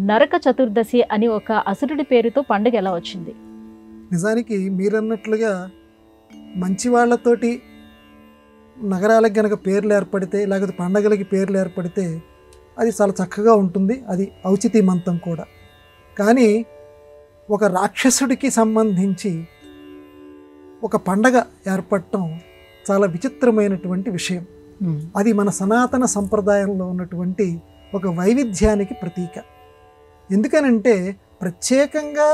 నరక చతుర్దశి అని ఒక అసురుడి పేరుతో పండుగ ఎలా వచ్చింది? నిజానికి మీరన్నట్లుగా మంచి వాళ్ళతోటి నగరాలకు గనక పేర్లు ఏర్పడితే, లేకపోతే పండగలకి పేర్లు ఏర్పడితే అది చాలా చక్కగా ఉంటుంది, అది ఔచితీమంతం కూడా. కానీ ఒక రాక్షసుడికి సంబంధించి ఒక పండగ ఏర్పడటం చాలా విచిత్రమైనటువంటి విషయం. అది మన సనాతన సంప్రదాయంలో ఉన్నటువంటి ఒక వైవిధ్యానికి ప్రతీక. ఎందుకనంటే ప్రత్యేకంగా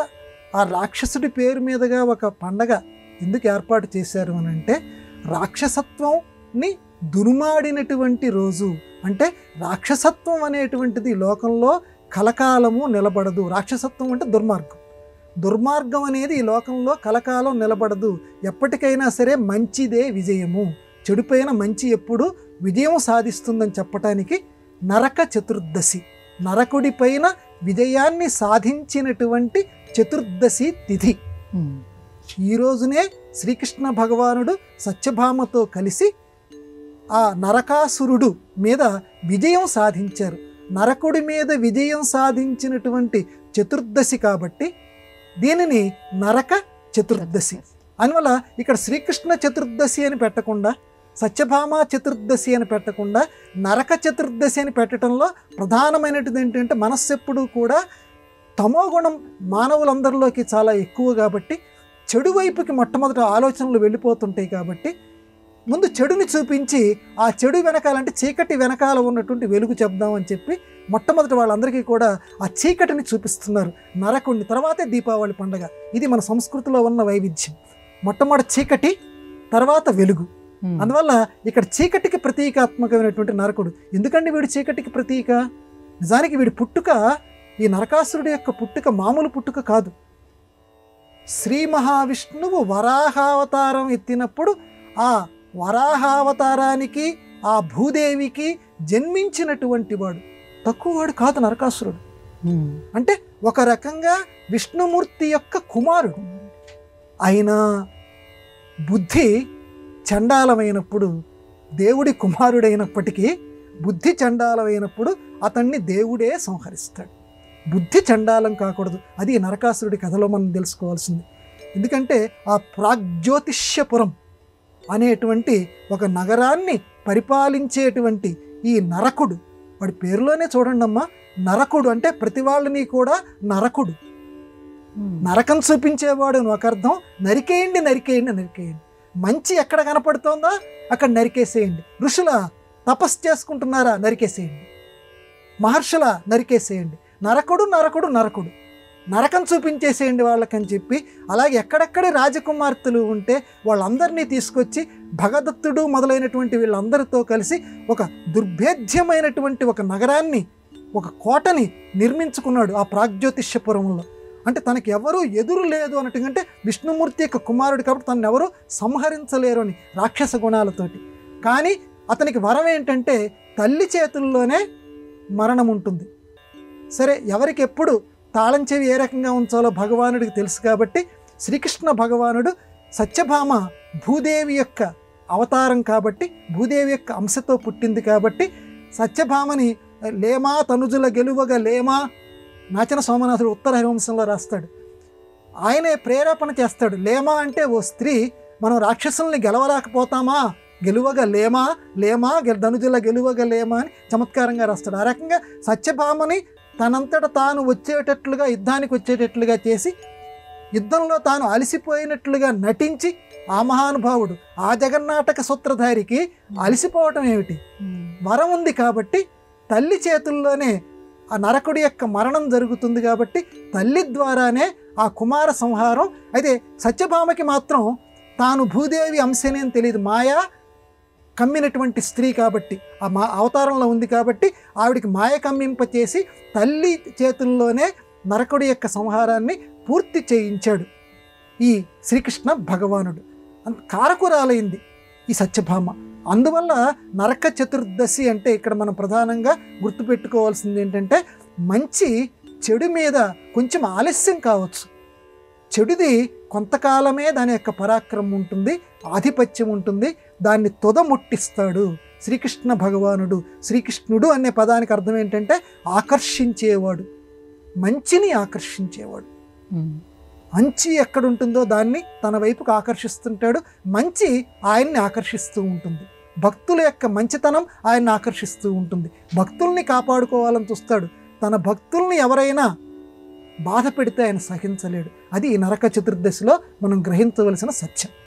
ఆ రాక్షసుడి పేరు మీదుగా ఒక పండగ ఎందుకు ఏర్పాటు చేశారు అని అంటే, రాక్షసత్వంని దుర్మాడినటువంటి రోజు. అంటే రాక్షసత్వం అనేటువంటిది లోకంలో కలకాలము నిలబడదు. రాక్షసత్వం అంటే దుర్మార్గం. దుర్మార్గం అనేది ఈ లోకంలో కలకాలం నిలబడదు. ఎప్పటికైనా సరే మంచిదే విజయము, చెడుపైన మంచి ఎప్పుడు విజయం సాధిస్తుందని చెప్పటానికి నరక చతుర్దశి, నరకుడి పైన విజయాన్ని సాధించినటువంటి చతుర్దశి తిథి. ఈ రోజునే శ్రీకృష్ణ భగవానుడు సత్యభామతో కలిసి ఆ నరకాసురుడు మీద విజయం సాధించారు. నరకుడి మీద విజయం సాధించినటువంటి చతుర్దశి కాబట్టి దీనిని నరక చతుర్దశి. అందువల్ల ఇక్కడ శ్రీకృష్ణ చతుర్దశి అని పెట్టకుండా, సత్యభామ చతుర్దశి అని పెట్టకుండా నరక చతుర్దశి అని పెట్టడంలో ప్రధానమైనది ఏంటంటే, మనస్సు ఎప్పుడూ కూడా తమోగుణం మానవులందరిలోకి చాలా ఎక్కువ కాబట్టి చెడు వైపుకి మొట్టమొదటి ఆలోచనలు వెళ్ళిపోతుంటాయి. కాబట్టి ముందు చెడుని చూపించి ఆ చెడు వెనకాలంటే చీకటి వెనకాల ఉన్నటువంటి వెలుగు చెప్దామని చెప్పి మొట్టమొదటి వాళ్ళందరికీ కూడా ఆ చీకటిని చూపిస్తున్నారు, నరకుడిని. తర్వాతే దీపావళి పండుగ. ఇది మన సంస్కృతిలో ఉన్న వైవిధ్యం. మొట్టమొదటి చీకటి, తర్వాత వెలుగు. అందువల్ల ఇక్కడ చీకటికి ప్రతీకాత్మకమైనటువంటి నరకుడు. ఎందుకంటే వీడు చీకటికి ప్రతీక? నిజానికి వీడి పుట్టుక, ఈ నరకాసురుడి యొక్క పుట్టుక మామూలు పుట్టుక కాదు. శ్రీ మహావిష్ణువు వరాహావతారం ఎత్తినప్పుడు ఆ వరాహావతారానికి, ఆ భూదేవికి జన్మించినటువంటి వాడు. తక్కువ వాడు కాదు నరకాసురుడు. అంటే ఒక రకంగా విష్ణుమూర్తి యొక్క కుమారుడు. అయినా బుద్ధి చండాలమైనప్పుడు, దేవుడి కుమారుడైనప్పటికీ బుద్ధి చండాలమైనప్పుడు అతన్ని దేవుడే సంహరిస్తాడు. బుద్ధి చండాలం కాకూడదు. అది నరకాసురుడి కథలో మనం తెలుసుకోవాల్సింది. ఎందుకంటే ఆ ప్రాగ్జ్యోతిష్యపురం అనేటువంటి ఒక నగరాన్ని పరిపాలించేటువంటి ఈ నరకుడు, వాడి పేరులోనే చూడండి అమ్మా, నరకుడు అంటే ప్రతి వాళ్ళని కూడా నరకుడు, నరకం చూపించేవాడు అని ఒక అర్థం. నరికేయండి నరికేయండి నరికేయండి. మంచి ఎక్కడ కనపడుతోందా అక్కడ నరికేసేయండి. ఋషుల తపస్సు చేసుకుంటున్నారా నరికేసేయండి. మహర్షుల నరికేసేయండి. నరకుడు నరకుడు నరకుడు, నరకం చూపించేసేయండి వాళ్ళకని చెప్పి. అలాగే ఎక్కడెక్కడి రాజకుమార్తెలు ఉంటే వాళ్ళందరినీ తీసుకొచ్చి భగదత్తుడు మొదలైనటువంటి వీళ్ళందరితో కలిసి ఒక దుర్భేద్యమైనటువంటి ఒక నగరాన్ని, ఒక కోటని నిర్మించుకున్నాడు ఆ ప్రాగ్జ్యోతిష్యపురంలో. అంటే తనకి ఎవరూ ఎదురు లేదు అన్నట్టుగంటే విష్ణుమూర్తి యొక్క కుమారుడు కాబట్టి తనను ఎవరూ సంహరించలేరు అని రాక్షస గుణాలతోటి. కానీ అతనికి వరం ఏంటంటే తల్లి చేతుల్లోనే మరణం ఉంటుంది. సరే, ఎవరికి ఎప్పుడు తాళం చెవి ఏ రకంగా ఉంచాలో భగవానుడికి తెలుసు కాబట్టి శ్రీకృష్ణ భగవానుడు సత్యభామ భూదేవి యొక్క అవతారం కాబట్టి, భూదేవి యొక్క అంశతో పుట్టింది కాబట్టి సత్యభామని లేమా తనుజుల గెలువగా లేమా, నాచన సోమనాథుడు ఉత్తర హరివంశంలో రాస్తాడు. ఆయనే ప్రేరేపణ చేస్తాడు. లేమా అంటే ఓ స్త్రీ, మనం రాక్షసుల్ని గెలవలేకపోతామా, గెలువగా లేమా లేమా ధనుజుల గెలువగా లేమా అని చమత్కారంగా రాస్తాడు. ఆ రకంగా సత్యభామని తనంతట తాను వచ్చేటట్లుగా, యుద్ధానికి వచ్చేటట్లుగా చేసి, యుద్ధంలో తాను అలసిపోయినట్లుగా నటించి, ఆ మహానుభావుడు ఆ జగన్నాటక సూత్రధారికి అలసిపోవటం ఏమిటి, వరం ఉంది కాబట్టి తల్లి చేతుల్లోనే ఆ నరకుడి యొక్క మరణం జరుగుతుంది కాబట్టి తల్లి ద్వారానే ఆ కుమార సంహారం. అయితే సత్యభామకి మాత్రం తాను భూదేవి అంశనే అని తెలియదు. మాయా కమ్మినటువంటి స్త్రీ కాబట్టి, ఆ అవతారంలో ఉంది కాబట్టి ఆవిడికి మాయ కమ్మింపచేసి తల్లి చేతుల్లోనే నరకుడి యొక్క సంహారాన్ని పూర్తి చేయించాడు ఈ శ్రీకృష్ణ భగవానుడు. కారకురాలైంది ఈ సత్యభామ. అందువల్ల నరక చతుర్దశి అంటే ఇక్కడ మనం ప్రధానంగా గుర్తుపెట్టుకోవాల్సింది ఏంటంటే, మంచి చెడు మీద కొంచెం ఆలస్యం కావచ్చు, చెడుది కొంతకాలమే దాని యొక్క పరాక్రమం ఉంటుంది, ఆధిపత్యం ఉంటుంది, దాన్ని తొదముట్టిస్తాడు శ్రీకృష్ణ భగవానుడు. శ్రీకృష్ణుడు అనే పదానికి అర్థం ఏంటంటే ఆకర్షించేవాడు. మంచిని ఆకర్షించేవాడు. మంచి ఎక్కడుంటుందో దాన్ని తన వైపుకు ఆకర్షిస్తుంటాడు, మంచి ఆయన్ని ఆకర్షిస్తూ ఉంటుంది. భక్తుల యొక్క మంచితనం ఆయన్ని ఆకర్షిస్తూ ఉంటుంది. భక్తుల్ని కాపాడుకోవాలని చూస్తాడు. తన భక్తుల్ని ఎవరైనా బాధ పెడితే ఆయన సహించలేడు. అది ఈ నరక చతుర్దశిలో మనం గ్రహించవలసిన సత్యం.